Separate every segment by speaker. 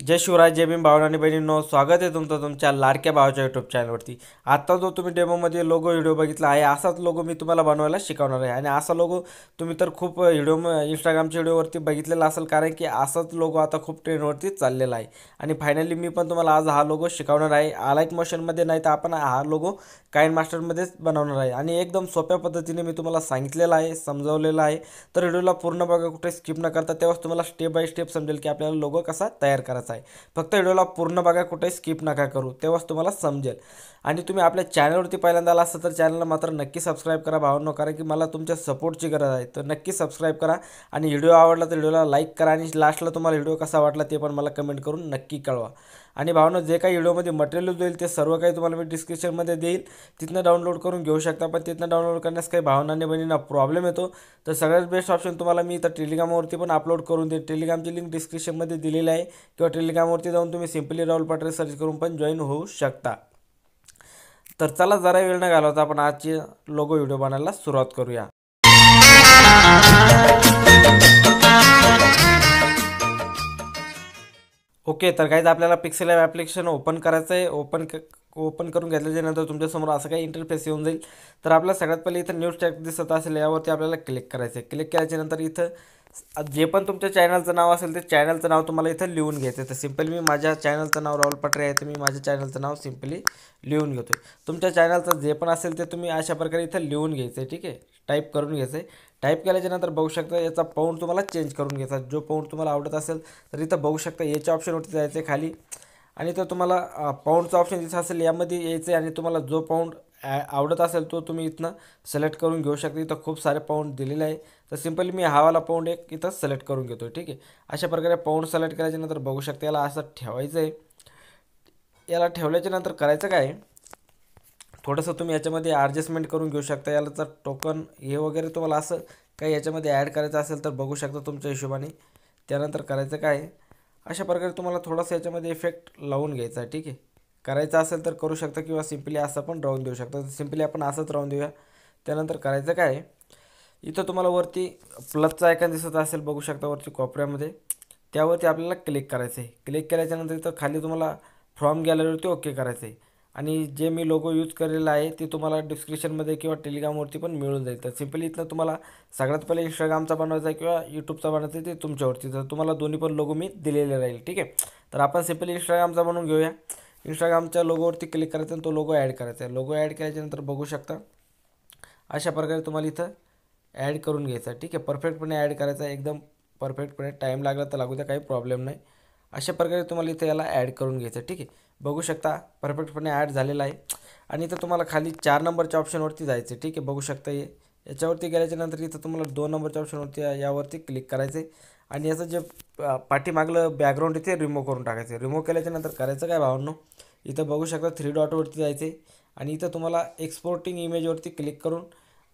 Speaker 1: जय शिवराय, जय भीम भावना आणि बहिणींनो, स्वागत आहे तुमचं तुमच्या लाडक्या भावाच्या यूट्यूब चॅनलवरती. आता जो तुम्ही डेमोमध्ये लोगो व्हिडिओ बघितला आहे, असाच लोगो मी तुम्हाला बनवायला शिकवणार आहे. आणि असा लोगो तुम्ही तर खूप व्हिडिओ इंस्टाग्रामच्या व्हिडिओवरती बघितलेला असेल, कारण की असाच लोगो आता खूप ट्रेंडवरती चाललेला आहे. आणि फायनली मी पण तुम्हाला आज हा लोगो शिकवणार आहे. आलाइट मोशनमध्ये नाही तर आपण हा लोगो काइन मास्टरमध्येच बनवणार आहे. आणि एकदम सोप्या पद्धतीने मी तुम्हाला सांगितलेलं आहे, समजावलेलं आहे. तर व्हिडिओला पूर्ण बघा, कुठे स्किप न करता, तेव्हाच तुम्हाला स्टेप बाय स्टेप समजेल की आपल्याला लोगो कसा तयार करायचा आहे. फक्त व्हिडिओला पूर्ण बघा, कुठे स्किप नका करू, तेव्हाच तुम्हाला समजेल. आणि तुम्ही आपल्या चॅनलवरती पहिल्यांदा आला असाल तर चॅनलला मात्र नक्की सबस्क्राईब करा भावांनो, कारण की मला तुमच्या सपोर्टची गरज आहे. तर नक्की सबस्क्राईब करा आणि व्हिडिओ आवडला तर व्हिडिओला लाईक करा आणि लास्टला तुम्हाला व्हिडिओ कसा वाटला ते पण मला कमेंट करून नक्की कळवा. आणि भावनो, जे काही व्हिडिओमध्ये मटेरियल देईल ते सर्व काही तुम्हाला मी डिस्क्रिप्शनमध्ये देईल, तिथनं डाउनलोड करून घेऊ शकता. पण तिथनं डाउनलोड करण्यास काही भावनांनी बहिणींना प्रॉब्लेम येतो, तर सगळ्यात बेस्ट ऑप्शन तुम्हाला मी इथं टेलिग्रामवरती पण अपलोड करून देईल. टेलिग्रामची लिंक डिस्क्रिप्शनमध्ये दिलेली आहे, किंवा टेलिग्रामवरती जाऊन तुम्ही सिम्पली राहुल पाटरे सर्च करून पण जॉईन होऊ शकता. तर चला, जरा वेळ न घालवता आपण आजची लोगो व्हिडिओ बनायला सुरुवात करूया. ओके, तर काहीच आपल्याला पिक्सेल ॲप ॲप्लिकेशन ओपन करायचं आहे. ओपन करून घेतल्याच्यानंतर तुमच्यासमोर असं काही इंटरफेस येऊन जाईल. तर आपल्याला सगळ्यात पहिले इथं न्यूज टॅग दिसत असेल, यावरती आपल्याला क्लिक करायचं आहे. क्लिक केल्याच्यानंतर इथं जे पण तुमच्या चॅनलचं नाव असेल ते चॅनलचं नाव तुम्हाला इथं लिहून घ्यायचं आहे. तर सिम्पली मी माझ्या चॅनलचं नाव राहुल पाटरे आहे, तर मी माझ्या चॅनलचं नाव सिम्पली लिहून घेतो आहे. तुमच्या चॅनलचं जे पण असेल ते तुम्ही अशा प्रकारे इथं लिहून घ्यायचं आहे. ठीक आहे, टाईप करून घ्यायचं आहे. टाईप केल्याच्यानंतर बघू शकता याचा पाऊंड तुम्हाला चेंज करून घ्यायचा. जो पाऊंड तुम्हाला आवडत असेल तर इथं बघू शकता याच्या ऑप्शनवरती जायचं आहे खाली, आणि तर तुम्हाला पाऊंडचा ऑप्शन दिसत असेल यामध्ये यायचं आहे. आणि तुम्हाला जो पाऊंड आवडत असेल तो तुम्ही इथनं सिलेक्ट करून घेऊ शकता. इथं खूप सारे पाऊंड दिलेले आहे, तर सिम्पली मी हावाला पाऊंड एक इथं सिलेक्ट करून घेतो. ठीक आहे, अशा प्रकारे पाऊंड सिलेक्ट करायच्यानंतर बघू शकता याला असं ठेवायचं आहे. याला ठेवल्याच्यानंतर करायचं काय, थोडंसं तुम्ही याच्यामध्ये ॲडजस्टमेंट करून घेऊ शकता. याला जर टोकन हे वगैरे तुम्हाला असं काही याच्यामध्ये ॲड करायचं असेल तर बघू शकता तुमच्या हिशोबाने. त्यानंतर करायचं काय, अशा प्रकारे तुम्हाला थोडंसं याच्यामध्ये इफेक्ट लावून घ्यायचा आहे. ठीक आहे, करायचं असेल तर करू शकता, किंवा सिम्पली असं पण राहून देऊ शकता. तर सिम्पली आपण असंच राहून देऊया. त्यानंतर करायचं काय, इथं तुम्हाला वरती प्लसचा आयकॉन दिसत असेल, बघू शकता वरती कोपऱ्यामध्ये, त्यावरती आपल्याला क्लिक करायचं आहे. क्लिक केल्याच्यानंतर इथं खाली तुम्हाला फ्रॉम गॅलरीवरती ओके करायचं आहे. आणि जे मी लोगो यूज केलेला आहे ते तुम्हाला डिस्क्रिप्शनमध्ये किंवा टेलिग्रामवरती पण मिळून जाईल. तर सिम्पली इथनं तुम्हाला सगळ्यात पहिले इंस्टाग्रामचा बनवायचा आहे किंवा यूट्यूबचा बनवायचा आहे, ते तुमच्यावरती. तर तुम्हाला दोन्ही पण लोगो मी दिलेले राहील. ठीक आहे, तर आपण सिम्पली इंस्टाग्रामचा बनवून घेऊया. इंस्टाग्रामच्या लोगोवरती क्लिक करायचं आणि तो लोगो ॲड करायचा आहे. लोगो ॲड केल्याच्यानंतर बघू शकता अशा प्रकारे तुम्हाला इथं ॲड करून घ्यायचा आहे. ठीक आहे, परफेक्टपणे ॲड करायचा आहे, एकदम परफेक्टपणे. टाईम लागला तर लागू द्या, काही प्रॉब्लेम नाही. अशा प्रकारे तुम्हाला इथं याला ॲड करून घ्यायचं आहे. ठीक आहे, बघू शकता परफेक्टपणे ॲड झालेला आहे. आणि इथं तुम्हाला खाली 4 नंबरच्या ऑप्शनवरती जायचं आहे. ठीक आहे, बघू शकता याच्यावरती गेल्याच्यानंतर इथं तुम्हाला 2 नंबरच्या ऑप्शनवरती यावरती क्लिक करायचं आहे. आणि याचं जे पाठीमागलं बॅकग्राऊंड आहे ते रिमूव्ह करून टाकायचं आहे. रिमूव्ह केल्याच्यानंतर करायचं काय भावांनो, इथं बघू शकता 3 डॉटवरती जायचं आहे. आणि इथं तुम्हाला एक्सपोर्टिंग इमेजवरती क्लिक करून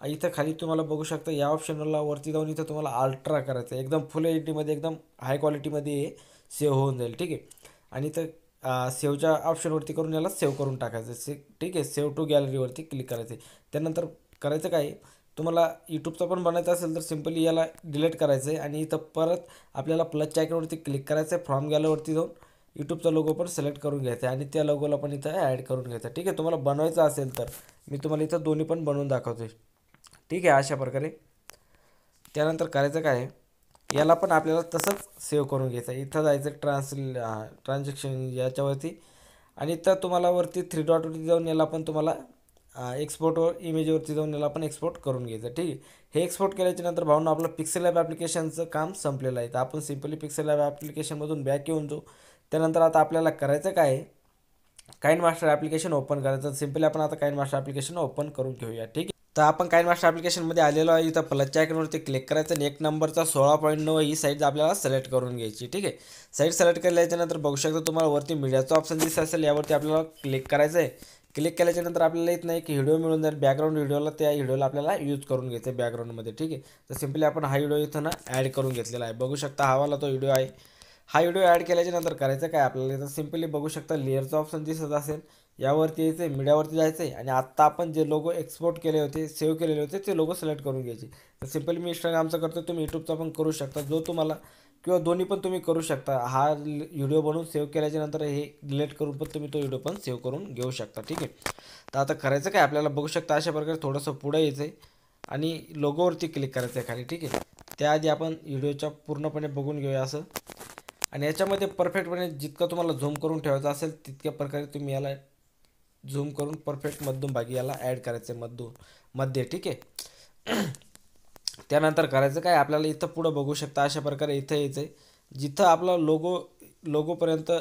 Speaker 1: इथं खाली तुम्हाला बघू शकता या ऑप्शनला वरती जाऊन इथं तुम्हाला अल्ट्रा करायचं आहे. एकदम फुल एचडीमध्ये, एकदम हाय क्वालिटीमध्ये हे सेव्ह होऊन जाईल. ठीक आहे, आणि इथं सेव्हच्या ऑप्शनवरती करून याला सेव्ह करून टाकायचं. ठीक आहे, सेव्ह टू गॅलरीवरती क्लिक करायचं आहे. त्यानंतर करायचं काय, तुम्हाला यूट्यूबचा पण बनायचं असेल तर सिम्पली याला डिलीट करायचं आहे. आणि इथं परत आपल्याला प्लसच्या आयकॉनवरती क्लिक करायचं आहे. फ्रॉम गॅलरीवरती जाऊन यूट्यूबचा लोगो पण सिलेक्ट करून घ्यायचा आहे आणि त्या लोगोला पण इथं ॲड करून घ्यायचा. ठीक आहे, तुम्हाला बनवायचं असेल तर मी तुम्हाला इथं दोन्ही पण बनवून दाखवतो आहे. ठीक आहे, अशा प्रकारे. त्यानंतर करायचं काय, याला पण आपल्याला तसंच सेव्ह करून घ्यायचं आहे. इथं जायचं ट्रान्झॅक्शन याच्यावरती, आणि इथं तुम्हाला वरती 3 डॉटवरती जाऊन याला पण तुम्हाला एक्सपोर्टवर इमेजवरती जाऊन याला पण एक्सपोर्ट करून घ्यायचं. ठीक आहे, हे एक्सपोर्ट केल्याच्यानंतर भावना आपलं पिक्सेल ॲप ॲप्लिकेशनचं काम संपलेलं आहे. तर आपण सिम्पली पिक्सेल ॲप ॲप्लिकेशनमधून बॅक येऊन जाऊ. त्यानंतर आता आपल्याला करायचं काय, काइन मास्टर ॲप्लिकेशन ओपन करायचं. सिम्पली आपण आता काइन मास्टर ॲप्लिकेशन ओपन करून घेऊया. ठीक आहे, तर आपण काइन मास्टर ॲप्लिकेशनमध्ये आलेलो आहे. इथं प्लसच्या आयकॉनवरती क्लिक करायचं आणि 1 नंबरचा 16.9 ही साईज आपल्याला सिलेक्ट करून घ्यायची. ठीक आहे, साईड सिलेक्ट केल्याच्यानंतर बघू शकता तुम्हाला वरती मीडियाचा ऑप्शन दिसत असेल, यावरती आपल्याला क्लिक करायचं आहे. क्लिक केल्याच्यानंतर आपल्याला इथं एक व्हिडिओ मिळून जाईल बॅकग्राऊंड व्हिडिओला, त्या व्हिडिओला आपल्याला यूज करून घ्यायचं आहे बॅकग्राऊंडमध्ये. ठीक आहे, तर सिम्पली आपण हा व्हिडिओ इथं ना ॲड करून घेतलेला आहे. बघू शकता हावाला तो व्हिडिओ आहे. हा व्हिडिओ ॲड केल्याच्यानंतर करायचं काय, आपल्याला इथं सिम्पली बघू शकता लेअरचा ऑप्शन दिसत असेल, यावरती यायचं आहे, मीडियावरती जायचं आहे. आणि आत्ता आपण जे लोगो एक्सपोर्ट केले होते, सेव्ह केलेले होते, ते लोगो सिलेक्ट करून घ्यायचे. तर सिम्पली मी इंस्टाग्रामचा करतो, तुम्ही यूट्यूबचा पण करू शकता. जो तुम्हाला किंवा दोन्ही पण तुम्ही करू शकता. हा व्हिडिओ बनवून सेव्ह केल्याच्या नंतर हे डिलीट करून पण तुम्ही तो व्हिडिओ पण सेव्ह करून घेऊ शकता. ठीक आहे. तर आता करायचं काय आपल्याला बघू शकता अशा प्रकारे थोडंसं पुढे यायचं आहे आणि लोगोवरती क्लिक करायचं आहे खाली. ठीक आहे. त्याआधी आपण व्हिडिओच्या पूर्णपणे बघून घेऊया असं. आणि याच्यामध्ये परफेक्टपणे जितकं तुम्हाला झूम करून ठेवायचं असेल तितक्या प्रकारे तुम्ही याला झूम करून परफेक्ट मध्यभागी याला ॲड करायचं आहे मध्ये. ठीक आहे. त्यानंतर करायचं काय आपल्याला इथं पुढं बघू शकता अशा प्रकारे इथं यायचं आहे. जिथं आपला लोगोपर्यंत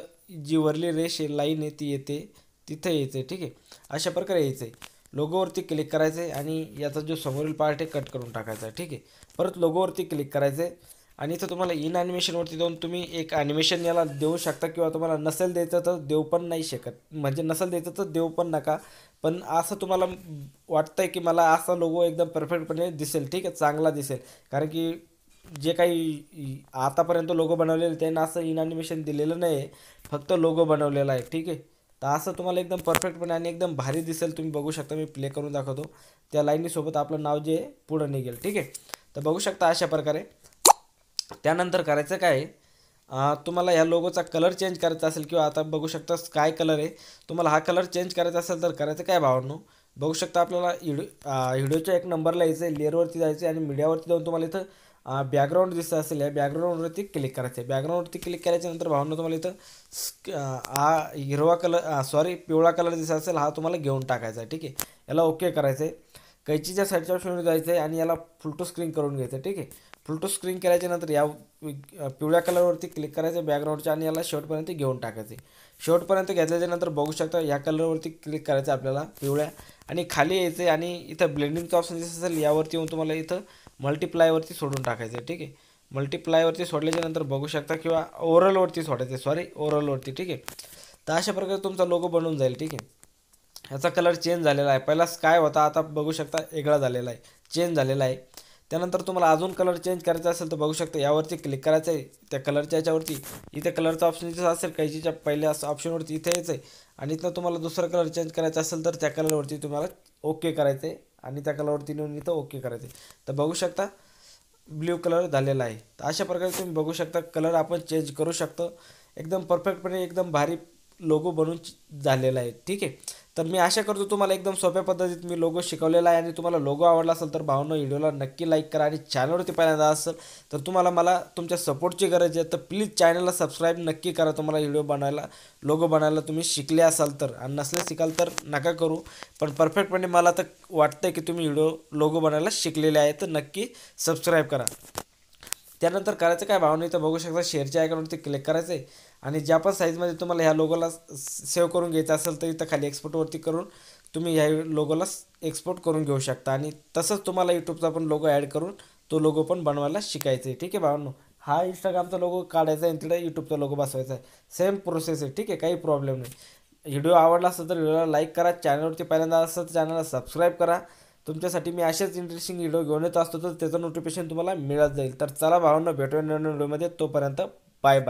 Speaker 1: जी वरली रेष लाईन आहे ती येते तिथं यायचं आहे. ठीक आहे. अशा प्रकारे यायचं आहे. लोगोवरती क्लिक करायचं आहे आणि याचा जो समोरील पार्ट आहे कट करून टाकायचा आहे. ठीक आहे. परत लोगोवरती क्लिक करायचं आहे आणि इथं तुम्हाला इन ॲनिमेशनवरती जाऊन तुम्ही एक ॲनिमेशन याला देऊ शकता किंवा तुम्हाला नसेल द्यायचं तर देऊ पण नाही शकत. म्हणजे नसेल द्यायचं तर देऊ पण नका. पण असं तुम्हाला वाटतंय की मला असा लोगो एकदम परफेक्टपणे दिसेल. ठीक आहे. चांगला दिसेल. कारण की जे काही आतापर्यंत लोगो बनवलेले त्यांना असं इन ॲनिमेशन दिलेलं नाही आहे. फक्त लोगो बनवलेला आहे. ठीक आहे. तर असं तुम्हाला एकदम परफेक्टपणे आणि एकदम भारी दिसेल. तुम्ही बघू शकता मी प्ले करून दाखवतो. त्या लाईनीसोबत आपलं नाव जे पुढं निघेल. ठीक आहे. तर बघू शकता अशा प्रकारे. त्यानंतर करायचं काय आहे, तुम्हाला ह्या लोगोचा कलर चेंज करायचा असेल किंवा आता बघू शकता स्काय कलर आहे. तुम्हाला हा कलर चेंज करायचा असेल तर करायचं काय भावांनो, बघू शकता आपल्याला व्हिडिओच्या एक नंबरला यायचं आहे, लेअरवरती जायचं आहे आणि मीडियावरती जाऊन तुम्हाला इथं बॅकग्राऊंड दिसत असेल. या बॅकग्राऊंडवरती क्लिक करायचं आहे. बॅकग्राऊंडवरती क्लिक केल्याच्यानंतर भावांनो तुम्हाला इथं हा हिरवा कलर पिवळा कलर दिसत असेल हा तुम्हाला घेऊन टाकायचा आहे. ठीक आहे. याला ओके करायचं आहे. कैचीच्या साईडच्या ऑप्शनवर जायचं आहे आणि याला फुल टू स्क्रीन करून घ्यायचं आहे. ठीक आहे. फुल टू स्क्रीन केल्याच्यानंतर या पिवळ्या कलरवरती क्लिक करायचं बॅकग्राऊंडच्या आणि याला शेवटपर्यंत घेऊन टाकायचे. शेवटपर्यंत घेतल्याच्यानंतर बघू शकता या कलरवरती क्लिक करायचं आपल्याला पिवळ्या आणि खाली यायचं आणि इथं ब्लेंडिंगचं ऑप्शन दिसत असेल यावरती येऊन तुम्हाला इथं मल्टिप्लायवरती सोडून टाकायचं आहे. ठीक आहे. मल्टिप्लायवरती सोडल्याच्यानंतर बघू शकता किंवा ओव्हरऑलवरती सोडायचं ओव्हरऑलवरती. ठीक आहे. तर अशा प्रकारे तुमचा लोगो बनवून जाईल. ठीक आहे. ह्याचा कलर चेंज झालेला आहे. पहिला स्काय होता आता बघू शकता वेगळा झालेला आहे, चेंज झालेला आहे. त्यानंतर तुम्हाला अजून कलर चेंज करायचा असेल तर बघू शकता यावरती क्लिक करायचं आहे. त्या कलरच्या याच्यावरती इथे कलरचा ऑप्शन इथं असेल कैचीच्या पहिल्या ऑप्शनवरती इथे यायचं आहे आणि इथं तुम्हाला दुसरा कलर चेंज करायचा असेल तर त्या कलरवरती तुम्हाला ओके करायचं आहे आणि त्या कलरवरती नेऊन इथं ओके करायचं आहे. तर बघू शकता ब्ल्यू कलर झालेला आहे. तर अशा प्रकारे तुम्ही बघू शकता कलर आपण चेंज करू शकतो. एकदम परफेक्टपणे एकदम भारी लोगो बनवून झालेला आहे. ठीक आहे. तर मी आशा करतो तुम्हाला एकदम सोप्या पद्धतीत मी लोगो शिकवलेला आहे आणि तुम्हाला लोगो आवडला असेल तर भावनो व्हिडिओला नक्की लाईक करा आणि चॅनलवरती पहिल्यांदा असेल तर तुम्हाला मला तुमच्या सपोर्टची गरज आहे. तर प्लीज चॅनलला सबस्क्राईब नक्की करा. तुम्हाला व्हिडिओ बनायला लोगो बनायला तुम्ही शिकले असाल तर, आणि नसले शिकाल तर नका करू. पण परफेक्टपणे मला तर वाटतं की तुम्ही लोगो बनायला शिकलेले आहे. तर नक्की सबस्क्राईब करा. त्यानंतर करायचं काय भावना इथं बघू शकता शेअरच्या आयकॉनवरती क्लिक करायचं आहे आणि ज्या पण साईजमध्ये तुम्हाला ह्या लोगोला सेव्ह करून घ्यायचं असेल तर इथं खाली एक्सपोर्टवरती करून तुम्ही ह्या लोगोला एक्सपोर्ट करून घेऊ शकता आणि तसंच तुम्हाला यूट्यूबचा पण लोगो ॲड करून तो लोगो पण बनवायला शिकायचं आहे. ठीक आहे भावांनो. हा इंस्टाग्रामचा लोगो काढायचा आहे आणि तिकडे यूट्यूबचा लोगो बसवायचा आहे. सेम प्रोसेस आहे. ठीक आहे. काही प्रॉब्लेम नाही. व्हिडिओ आवडला असेल तर व्हिडिओला लाईक करा. चॅनलवरती पहिल्यांदा असेल तर चॅनलला सबस्क्राईब करा. तुमच्यासाठी मी असेच इंटरेस्टिंग व्हिडिओ घेऊन येत असतो तर त्याचं नोटिफिकेशन तुम्हाला मिळत जाईल. तर चला भावांनो भेटूया नवीन व्हिडिओमध्ये. तोपर्यंत बाय बाय.